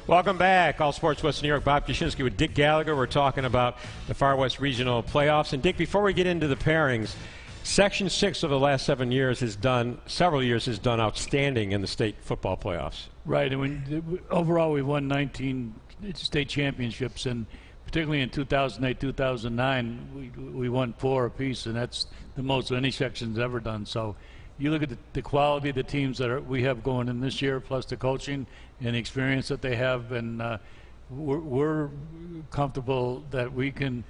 Welcome back. All Sports West New York. Bob Kuczynski with Dick Gallagher. We're talking about the Far West Regional Playoffs. And Dick, before we get into the pairings, Section 6 over the last several years has done outstanding in the state football playoffs. Right, and overall we've won 19 state championships, and particularly in 2008, 2009, we won 4 apiece, and that's the most any section's ever done. So you look at the quality of the teams that we have going in this year, plus the coaching and the experience that they have, and we're comfortable that we can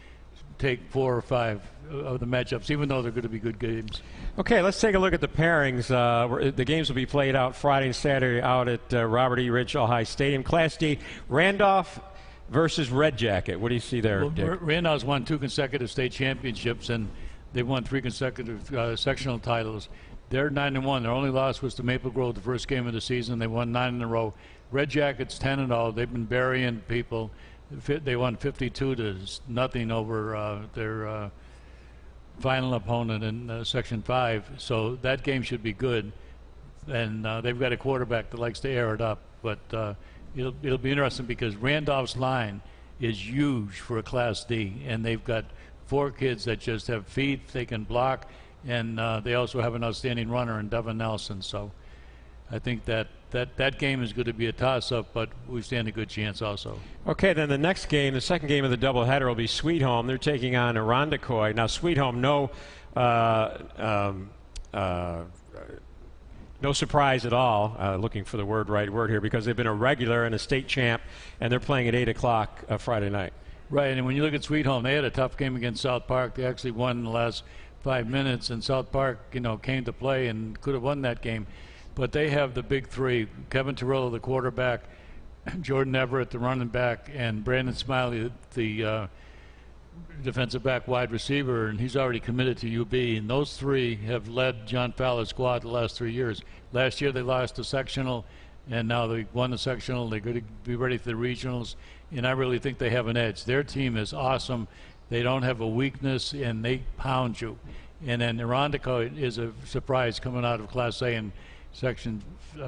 take 4 or 5 of the matchups, even though they're going to be good games. Okay, let's take a look at the pairings. The games will be played out Friday and Saturday out at Robert E. Rich All-High Stadium. Class D, Randolph versus Red Jacket. What do you see there, well, Dick? Randolph's won 2 consecutive state championships, and they've won 3 consecutive sectional titles. They're 9-1. Their only loss was to Maple Grove the first game of the season. They won 9 in a row. Red Jackets 10-0. They've been burying people. They won 52-0 over their final opponent in Section 5. So that game should be good. And they've got a quarterback that likes to air it up. But it'll be interesting because Randolph's line is huge for a Class D. And they've got 4 kids that just have feet. They can block. And they also have an outstanding runner in Devin Nelson. So I think that game is going to be a toss-up, but we stand a good chance also. Okay, then the next game, the second game of the doubleheader, will be Sweet Home. They're taking on Irondequoit. Now, Sweet Home, no surprise at all, looking for the right word here, because they've been a regular and a state champ, and they're playing at 8 o'clock Friday night. Right, and when you look at Sweet Home, they had a tough game against South Park. They actually won in the last 5 minutes, and South Park, came to play and could have won that game. But they have the big 3, Kevin Torrillo, the quarterback, Jordan Everett, the running back, and Brandon Smiley, the defensive back wide receiver, and he's already committed to UB. And those 3 have led John Fowler's squad the last 3 years. Last year they lost the sectional, and now they won the sectional. They're going to be ready for the regionals, and I really think they have an edge. Their team is awesome. They don't have a weakness, and they pound you. And then Irondequoit is a surprise coming out of Class A and Section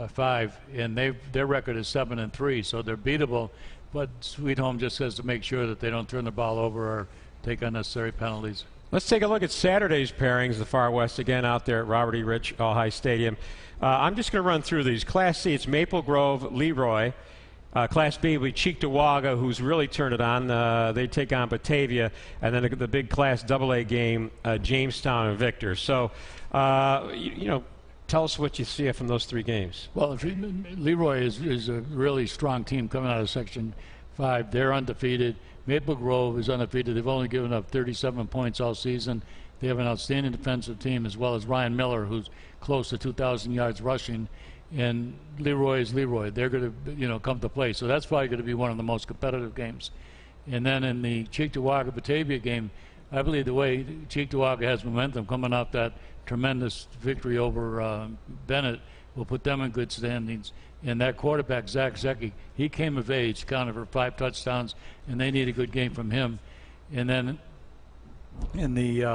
5, and their record is 7-3, so they're beatable. But Sweet Home just has to make sure that they don't turn the ball over or take unnecessary penalties. Let's take a look at Saturday's pairings, the Far West, again out there at Robert E. Rich All-High Stadium. I'm just going to run through these. Class C, it's Maple Grove, Leroy. Class B will be Cheektowaga, who's really turned it on. They take on Batavia. And then the big Class AA game, Jamestown and Victor. So, tell us what you see from those 3 games. Well, Leroy is a really strong team coming out of Section 5. They're undefeated. Maple Grove is undefeated. They've only given up 37 points all season. They have an outstanding defensive team, as well as Ryan Miller, who's close to 2,000 yards rushing. And Leroy is Leroy. They're going to, come to play. So that's probably going to be one of the most competitive games. And then in the Cheektowaga-Batavia game, I believe the way Cheektowaga has momentum coming off that tremendous victory over Bennett will put them in good standings. And that quarterback, Zach Zecki, he came of age, counted for 5 touchdowns, and they need a good game from him. And then in the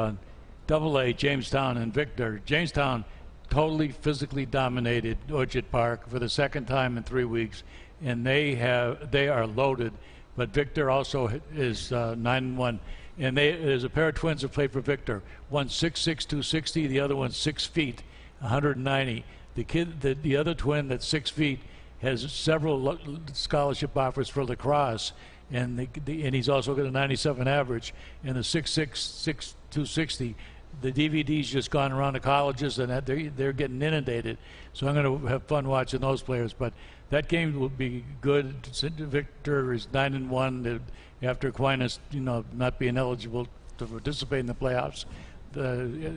AA, Jamestown and Victor. Jamestown totally physically dominated Orchard Park for the second time in 3 weeks, and they are loaded. But Victor also is 9-1. And there's a pair of twins that play for Victor. One's 6'6", 260. The other one's 6 feet, 190. The other twin that's 6 feet has several scholarship offers for lacrosse, and he's also got a 97 average. And the 6'6", 260, the DVD's just gone around the colleges, and they're getting inundated. So I'm going to have fun watching those players. But that game will be good. Victor is 9-1 after Aquinas, not being eligible to participate in the playoffs.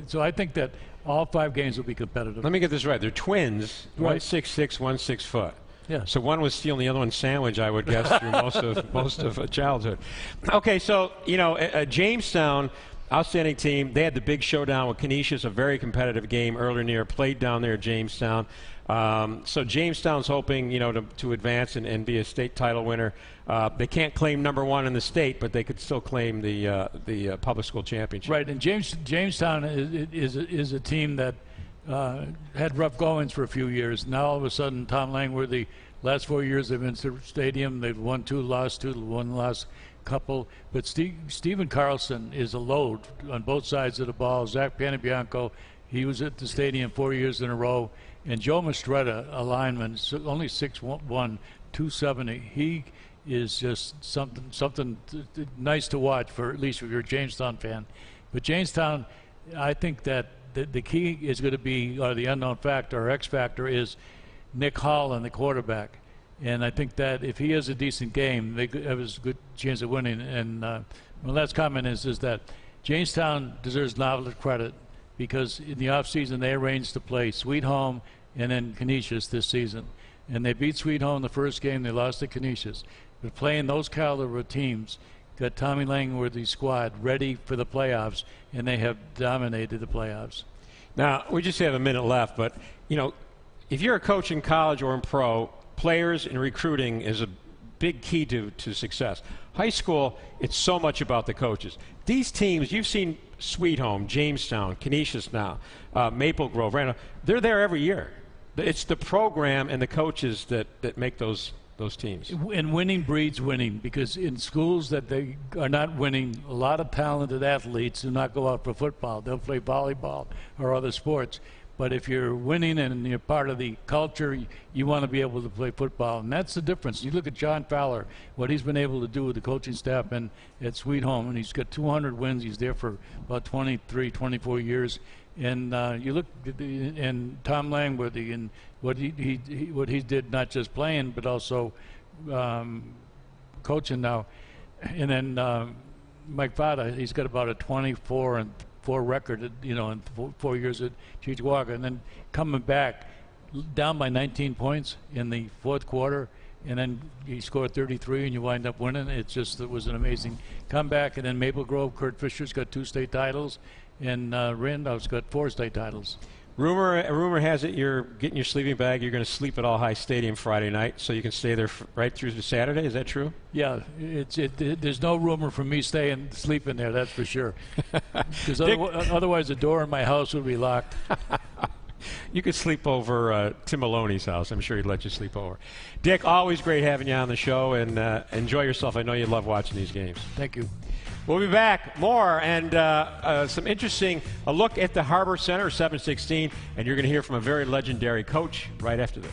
So I think that all 5 games will be competitive. Let me get this right. They're twins. Right. One's 6'6", one's 6 foot. Yeah. So one was stealing the other one's sandwich, I would guess, through most of childhood. Okay, so Jamestown, outstanding team. They had the big showdown with Canisius, a very competitive game earlier in the year. Played down there at Jamestown. So Jamestown's hoping, to advance and be a state title winner. They can't claim #1 in the state, but they could still claim the public school championship. Right, and Jamestown is a team that had rough goings for a few years. Now all of a sudden, Tom Langworthy, last 4 years they've been to the stadium. They've won 2, lost 2, won last couple. But Stephen Carlson is a load on both sides of the ball. Zach Panabianco, he was at the stadium 4 years in a row. And Joe Mastretta, a lineman, only 6'1", 270. He is just something nice to watch, for at least if you're a Jamestown fan. But Jamestown, I think that the key is going to be, or the unknown factor, or X factor, is Nick Holland, the quarterback. And I think that if he has a decent game, they have a good chance of winning. And my last comment is that Jamestown deserves novel credit, because in the offseason they arranged to play Sweet Home and then Canisius this season. And they beat Sweet Home the first game, they lost to Canisius. But playing those caliber of teams got Tommy Langworthy's squad ready for the playoffs, and they have dominated the playoffs. Now, we just have a minute left, but, you know, if you're a coach in college or in pro, players and recruiting is a big key to success. High school, it's so much about the coaches. These teams, you've seen Sweet Home, Jamestown, Canisius now, Maple Grove, Randall, they're there every year. It's the program and the coaches that make those teams. And winning breeds winning, because in schools that they are not winning, a lot of talented athletes do not go out for football. They'll play volleyball or other sports. But if you're winning and you're part of the culture, you want to be able to play football. And that's the difference. You look at John Fowler, what he's been able to do with the coaching staff and at Sweet Home, and he's got 200 wins. He's there for about 23, 24 years. And you look at and Tom Langworthy and what he did, not just playing but also coaching now. And then Mike Vada, he's got about a 24-4 record, you know, in 4 years at Cheechwalker, and then coming back down by 19 points in the fourth quarter, and then he scored 33 and you wind up winning. It was an amazing comeback. And then Maple Grove, Kurt Fisher's got 2 state titles, and Randolph's got 4 state titles. Rumor has it you're getting your sleeping bag. You're going to sleep at All High Stadium Friday night, so you can stay there right through to Saturday. Is that true? Yeah, there's no rumor for me sleeping there. That's for sure. Because otherwise, the door in my house would be locked. You could sleep over Tim Maloney's house. I'm sure he'd let you sleep over. Dick, always great having you on the show, and enjoy yourself. I know you love watching these games. Thank you. We'll be back. More and some interesting a look at the Harbor Center 716, and you're going to hear from a very legendary coach right after this.